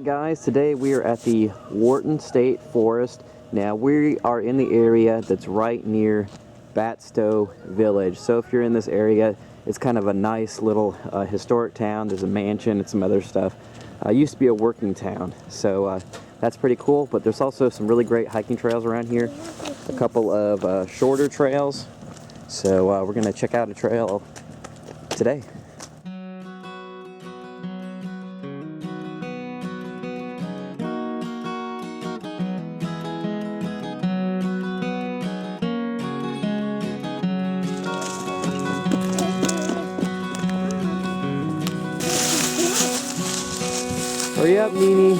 guys, today we are at the Wharton State Forest. Now we are in the area that's right near Batsto Village. So if you're in this area, it's kind of a nice little historic town. There's a mansion and some other stuff. Used to be a working town, so that's pretty cool. But there's also some really great hiking trails around here. A couple of shorter trails. So we're gonna check out a trail today. Hurry up, Nini.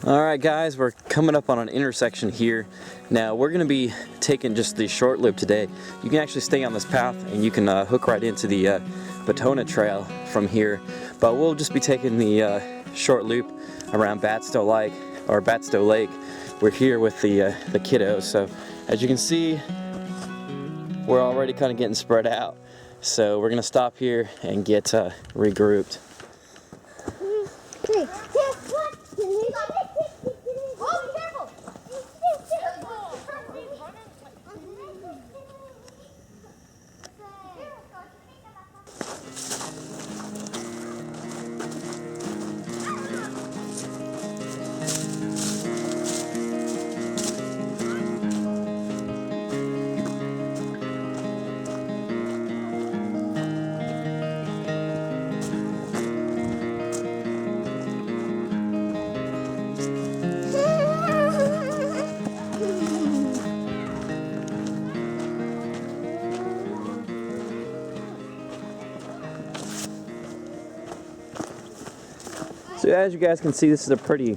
Alright guys, we're coming up on an intersection here. Now we're going to be taking just the short loop today. You can actually stay on this path and you can hook right into the Batona Trail from here. But we'll just be taking the short loop around Batsto Lake. We're here with the kiddos. So as you can see, we're already kind of getting spread out. So we're going to stop here and get regrouped. So as you guys can see, this is a pretty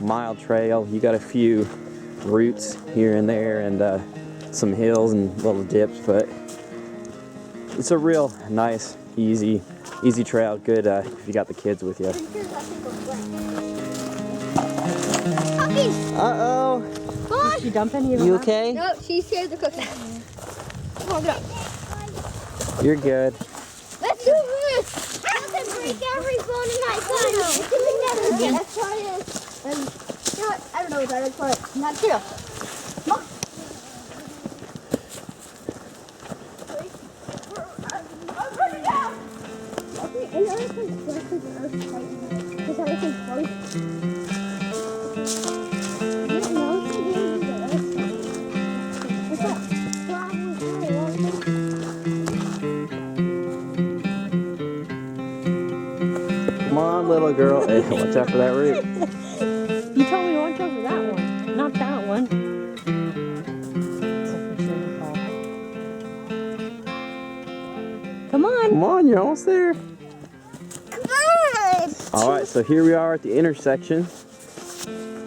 mild trail. You got a few roots here and there and some hills and little dips, but it's a real nice, easy trail. Good if you got the kids with you. Uh-oh. Did she dump any of them? You okay? No, she scared the cookie. Come on, get up. You're good. Let's do this. Break every bone in my body. Let's try this. And you know what? I don't know what that is, but not too. Come on. I'm running down. Okay, and the other one's close to the earth right now. Because everything's close. What's up? Come on, little girl. Hey, watch out for that root. You told me to watch out for that one, not that one. Come on. Come on, you're almost there. Come on. Alright, so here we are at the intersection.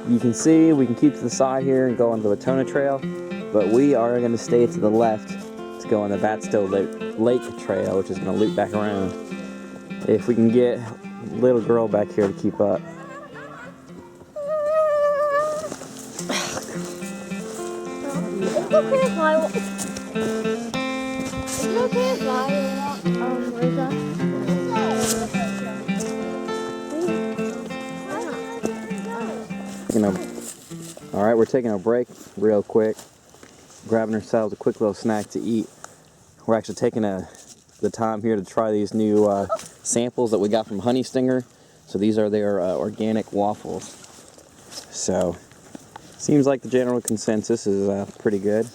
You can see we can keep to the side here and go on the Batona Trail, but we are going to stay to the left to go on the Batsto Lake Trail, which is going to loop back around. If we can get little girl back here to keep up. It's okay if I walk. Is it okay if I walk? Where's that? Alright, we're taking a break real quick. Grabbing ourselves a quick little snack to eat. We're actually taking the time here to try these new samples that we got from Honey Stinger. So these are their organic waffles. So seems like the general consensus is pretty good.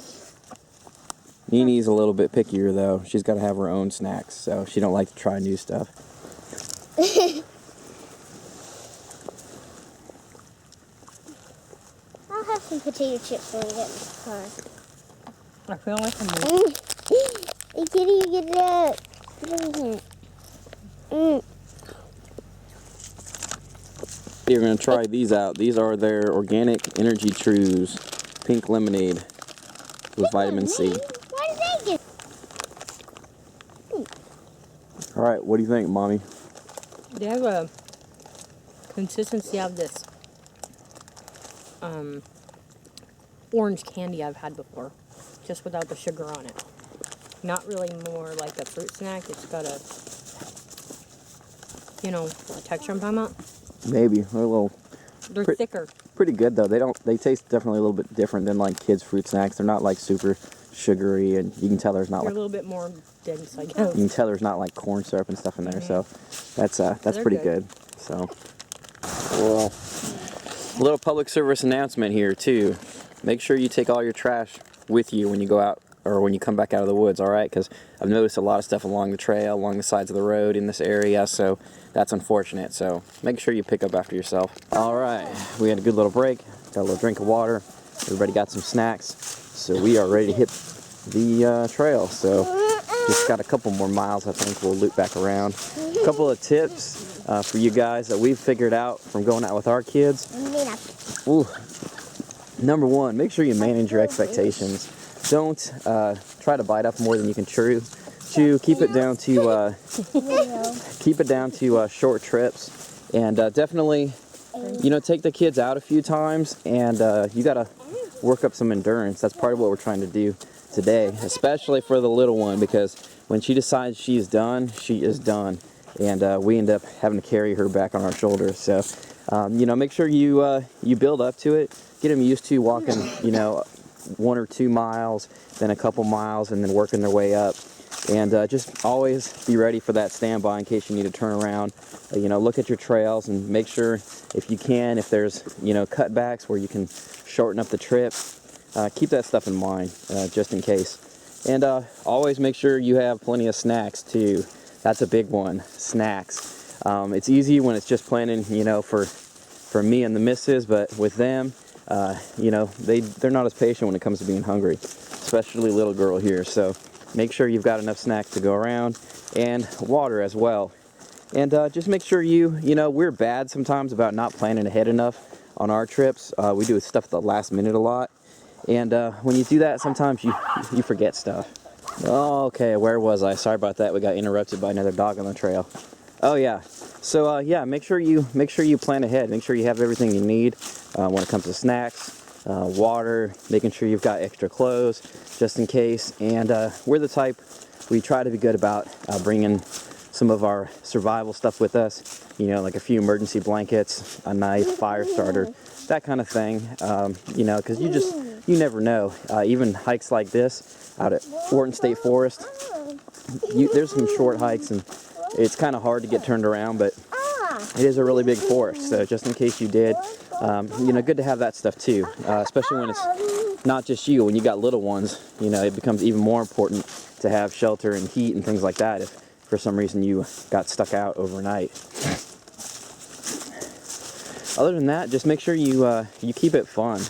Nini's a little bit pickier though. She's got to have her own snacks, so she don't like to try new stuff. I'll have some potato chips when we get in the car. I feel like I'm Hey kitty, you get it up. Get in here. You're going to try these out. These are their organic energy trues, pink lemonade with vitamin C. Why did they get? All right, what do you think, Mommy? They have a consistency of this orange candy I've had before, just without the sugar on it. Not really more like a fruit snack. It's got a, you know, texture I'm talking about. Maybe they're a little. They're thicker. Pretty good though. They taste definitely a little bit different than like kids' fruit snacks. They're not like super sugary, and you can tell there's not They're like a little bit more dense, I guess. you can tell there's not like corn syrup and stuff in there. So that's pretty good. So, well, a little public service announcement here too. Make sure you take all your trash with you when you go out or when you come back out of the woods, all right? Because I've noticed a lot of stuff along the trail, along the sides of the road in this area, so that's unfortunate. So make sure you pick up after yourself. All right, we had a good little break, got a little drink of water, everybody got some snacks, so we are ready to hit the trail. So just got a couple more miles, I think we'll loop back around. A couple of tips for you guys that we've figured out from going out with our kids. Ooh. Number one, make sure you manage your expectations. Don't try to bite off more than you can chew. Keep it down to short trips, and definitely, you know, take the kids out a few times, and you gotta work up some endurance. That's part of what we're trying to do today, especially for the little one, because when she decides she's done, she is done, and we end up having to carry her back on our shoulders. So, you know, make sure you build up to it. Get them used to walking, you know, 1 or 2 miles, then a couple miles, and then working their way up. And just always be ready for that standby in case you need to turn around. You know, look at your trails and make sure, if you can, if there's, you know, cutbacks where you can shorten up the trip, keep that stuff in mind, just in case. And always make sure you have plenty of snacks too. That's a big one, snacks. It's easy when it's just planning, you know, for me and the missus, but with them, you know, they're not as patient when it comes to being hungry, especially little girl here. So make sure you've got enough snacks to go around, and water as well. And just make sure you know, we're bad sometimes about not planning ahead enough on our trips. We do stuff at the last minute a lot, and when you do that, sometimes you forget stuff. Oh, okay, where was I? Sorry about that. We got interrupted by another dog on the trail. Oh yeah. So yeah, make sure you plan ahead. Make sure you have everything you need when it comes to snacks, water, making sure you've got extra clothes just in case. And we're the type, we try to be good about bringing some of our survival stuff with us. You know, like a few emergency blankets, a knife, fire starter, that kind of thing. You know, because you never know. Even hikes like this out at Wharton State Forest, there's some short hikes, and it's kind of hard to get turned around, but it is a really big forest. So just in case you did, you know, good to have that stuff too, especially when it's not just you. When you got little ones, you know, it becomes even more important to have shelter and heat and things like that if for some reason you got stuck out overnight. Other than that, just make sure you keep it fun.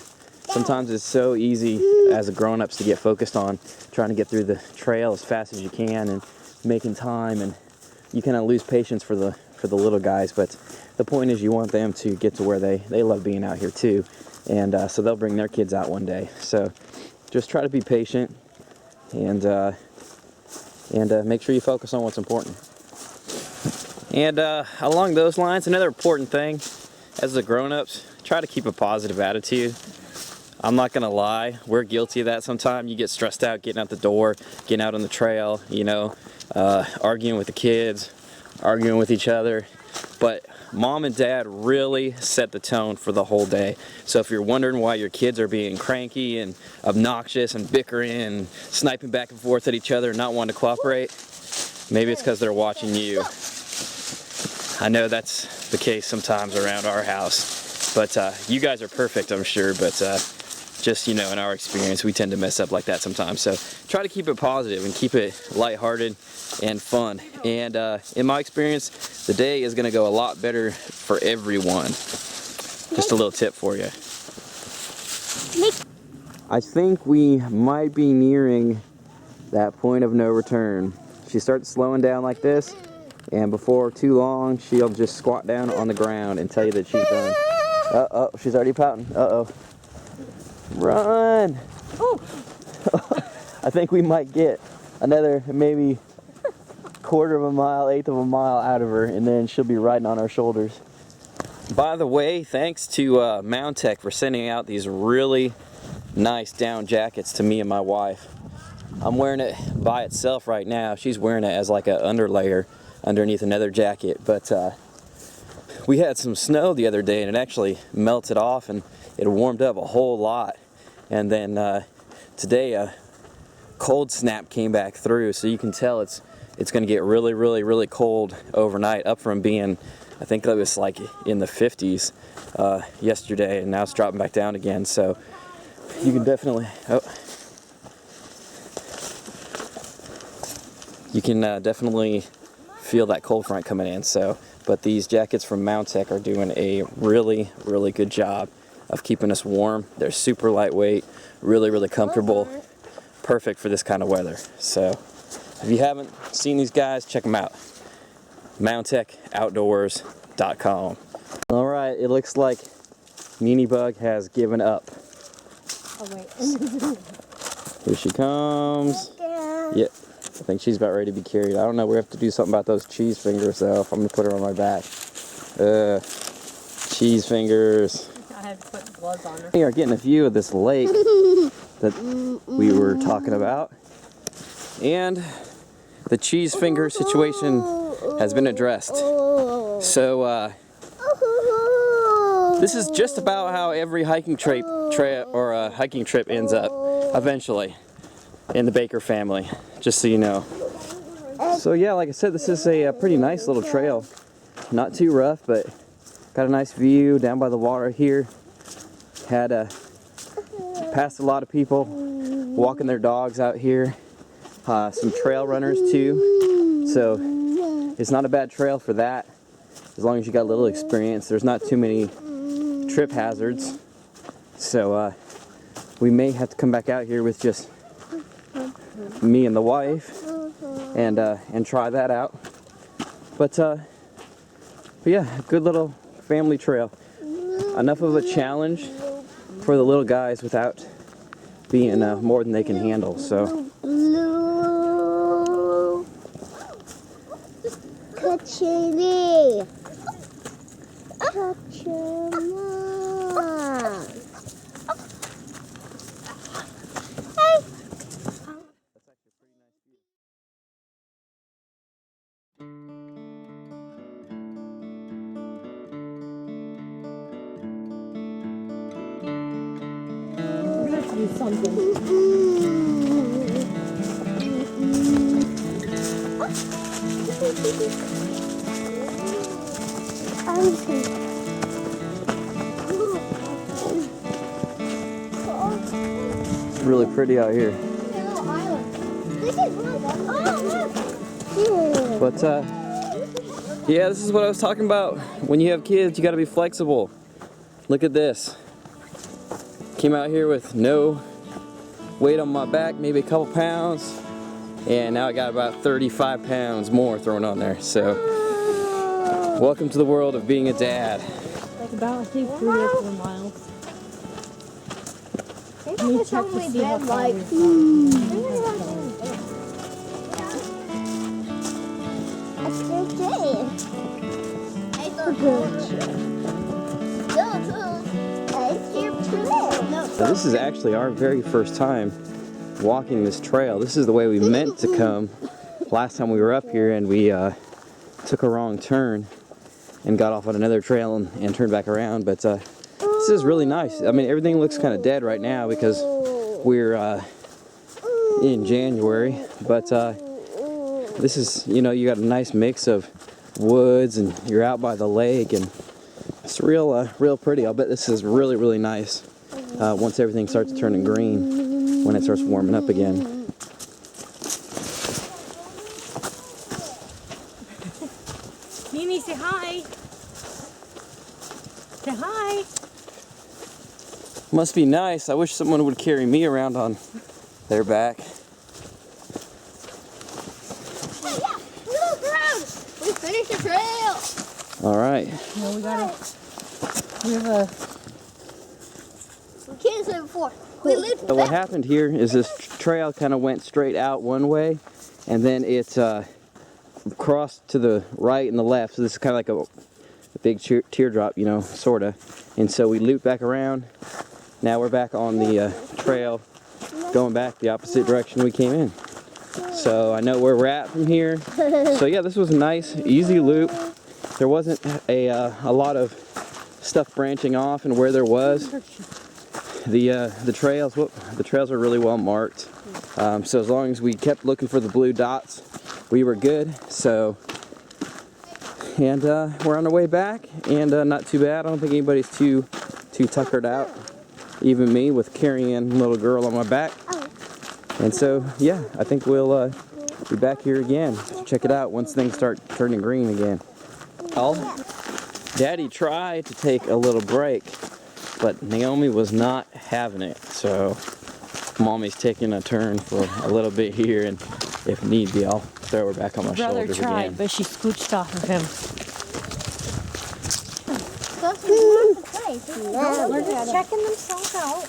Sometimes it's so easy as a grown-ups to get focused on trying to get through the trail as fast as you can and making time, and you kind of lose patience for the little guys. But the point is, you want them to get to where they love being out here too, and so they'll bring their kids out one day. So just try to be patient, and make sure you focus on what's important. And along those lines, another important thing as the grown-ups, try to keep a positive attitude. I'm not gonna lie, we're guilty of that sometimes. You get stressed out getting out the door, getting out on the trail, you know, arguing with the kids, arguing with each other. But mom and dad really set the tone for the whole day. So if you're wondering why your kids are being cranky and obnoxious and bickering and sniping back and forth at each other and not wanting to cooperate, maybe it's because they're watching you. I know that's the case sometimes around our house, but you guys are perfect, I'm sure, but just, you know, in our experience, we tend to mess up like that sometimes. So try to keep it positive and keep it lighthearted and fun. And in my experience, the day is going to go a lot better for everyone. Just a little tip for you. I think we might be nearing that point of no return. She starts slowing down like this, and before too long, she'll just squat down on the ground and tell you that she's done. Uh-oh, she's already pouting. Uh-oh. Run! Oh. I think we might get another maybe quarter of a mile, eighth of a mile out of her, and then she'll be riding on our shoulders. By the way, thanks to Mountech for sending out these really nice down jackets to me and my wife. I'm wearing it by itself right now. She's wearing it as like an underlayer underneath another jacket. But we had some snow the other day and it actually melted off and it warmed up a whole lot. And then today a cold snap came back through, so you can tell it's going to get really cold overnight, up from being, I think it was like in the 50s yesterday, and now it's dropping back down again. So you can definitely definitely feel that cold front coming in. So, but these jackets from Mountech are doing a really good job of keeping us warm. They're super lightweight, really comfortable, perfect for this kind of weather. So if you haven't seen these guys, check them out. MountechOutdoors.com. All right, it looks like Meanie Bug has given up. Oh wait. Here she comes. Yep, I think she's about ready to be carried. I don't know, we have to do something about those cheese fingers though, if I'm gonna put her on my back. Cheese fingers. I had to put gloves on her. We are getting a view of this lake that we were talking about. And the cheese finger situation has been addressed. So this is just about how every hiking trip ends up eventually in the Baker family, just so you know. So yeah, like I said, this is a pretty nice little trail. Not too rough, but got a nice view down by the water here. Passed a lot of people walking their dogs out here. Some trail runners too. So it's not a bad trail for that, as long as you got a little experience. There's not too many trip hazards. So we may have to come back out here with just me and the wife and try that out. But yeah, good little family trail. Enough of a challenge for the little guys without being more than they can handle. So Chili. Touch your mom. Hey. We're gonna have to do something. it's really pretty out here. But yeah, this is what I was talking about. When you have kids, you got to be flexible. Look at this. Came out here with no weight on my back, maybe a couple pounds, and now I got about 35 pounds more thrown on there. So welcome to the world of being a dad. Like about, I think, 3 or 4 miles. Let me check to see how far we've gone. So this is actually our very first time walking this trail. This is the way we meant to come last time we were up here, and we took a wrong turn and got off on another trail and turned back around. But this is really nice. I mean, everything looks kind of dead right now because we're in January, but this is, you know, you got a nice mix of woods and you're out by the lake, and it's real pretty. I'll bet this is really nice once everything starts turning green, when it starts warming up again. Mimi, say hi. Say hi. Must be nice. I wish someone would carry me around on their back. Hey, yeah, look around. We finished the trail. All right. No, we have a... We can't say before. We lived So what happened here is this trail kind of went straight out one way, and then it crossed to the right and the left. So this is kind of like a big teardrop, you know, sorta. And so we looped back around. Now we're back on the trail, going back the opposite direction we came in. So I know where we're at from here. So yeah, this was a nice, easy loop. There wasn't a lot of stuff branching off, and where there was, the trails are really well marked. So as long as we kept looking for the blue dots, we were good. So, and we're on our way back, and not too bad. I don't think anybody's too tuckered out, even me with carrying a little girl on my back. And so yeah, I think we'll be back here again. Check it out once things start turning green again. Daddy tried to take a little break, but Naomi was not having it. So Mommy's taking a turn for a little bit here, and if need be, I'll throw her back on my shoulders tried, again. but she scooched off of him. They're just checking themselves out.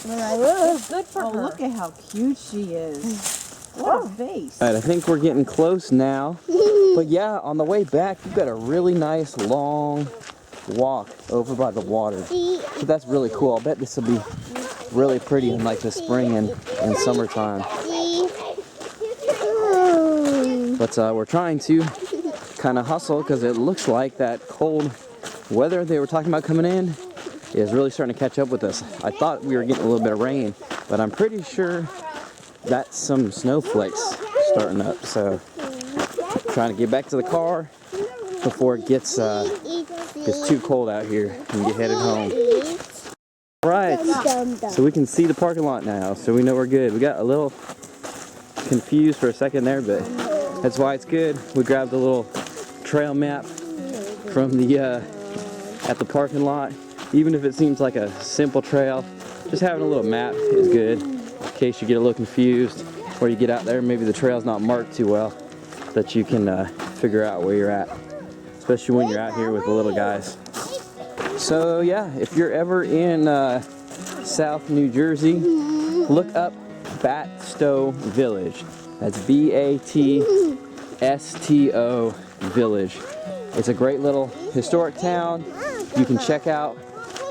It's good for her. Look at how cute she is. What a face. All right, I think we're getting close now. But yeah, on the way back, you've got a really nice long walk over by the water. So that's really cool. I bet this will be really pretty in like the spring and summertime. But we're trying to kind of hustle because it looks like that cold weather they were talking about coming in is really starting to catch up with us. I thought we were getting a little bit of rain, but I'm pretty sure that's some snowflakes starting up. So trying to get back to the car before it gets too cold out here and get headed home. Right, so we can see the parking lot now, so we know we're good. We got a little confused for a second there, but that's why it's good. We grabbed a little trail map from the at the parking lot. Even if it seems like a simple trail, just having a little map is good in case you get a little confused or you get out there, maybe the trail's not marked too well, that you can figure out where you're at, especially when you're out here with the little guys. So yeah, if you're ever in South New Jersey, look up Batsto Village. That's B-A-T-S-T-O Village. It's a great little historic town you can check out,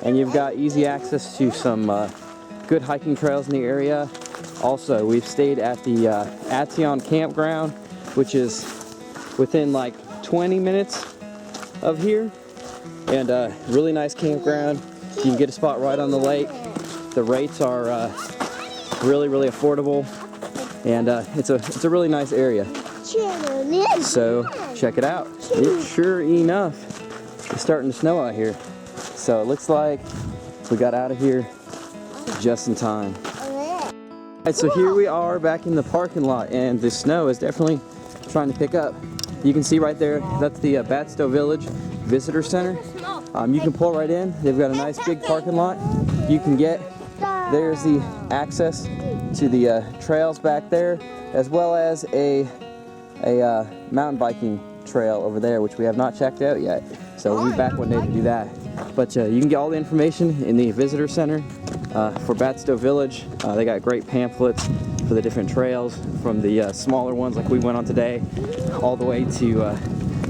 and you've got easy access to some good hiking trails in the area. Also, we've stayed at the Ation campground, which is within like 20 minutes of here, and really nice campground. You can get a spot right on the lake. The rates are really affordable, and it's a really nice area. So check it out. It sure enough is starting to snow out here, so it looks like we got out of here just in time. Alright, so here we are back in the parking lot, and the snow is definitely trying to pick up. You can see right there, that's the Batsto Village Visitor Center. You can pull right in. They've got a nice big parking lot. You can get, there's the access to the trails back there, as well as a mountain biking trail over there, which we have not checked out yet. So we'll be back one day to do that. But you can get all the information in the visitor center for Batsto Village. They got great pamphlets for the different trails, from the smaller ones like we went on today, all the way to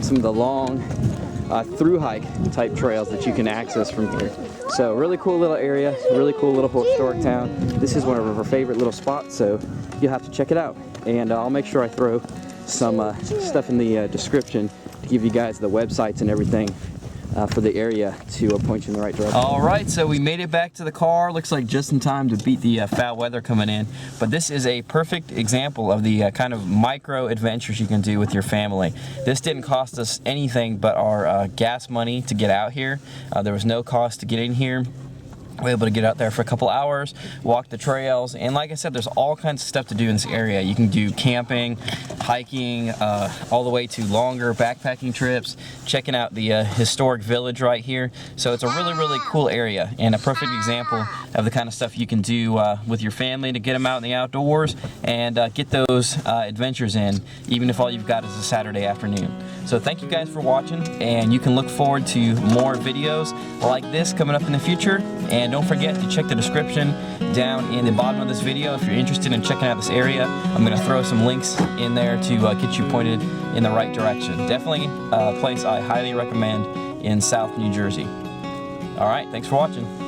some of the long through hike type trails that you can access from here. So really cool little area, really cool little historic town. This is one of our favorite little spots, so you'll have to check it out. And I'll make sure I throw some stuff in the description to give you guys the websites and everything for the area to point you in the right direction. All right, so we made it back to the car. Looks like just in time to beat the foul weather coming in. But this is a perfect example of the kind of micro adventures you can do with your family. This didn't cost us anything but our gas money to get out here. There was no cost to get in here. We were able to get out there for a couple hours, walk the trails, and like I said, there's all kinds of stuff to do in this area. You can do camping, hiking, all the way to longer backpacking trips, checking out the historic village right here. So it's a really cool area, and a perfect example of the kind of stuff you can do with your family to get them out in the outdoors and get those adventures in, even if all you've got is a Saturday afternoon. So thank you guys for watching, and you can look forward to more videos like this coming up in the future. And don't forget to check the description down in the bottom of this video if you're interested in checking out this area. I'm going to throw some links in there to get you pointed in the right direction. Definitely a place I highly recommend in South New Jersey. All right, thanks for watching.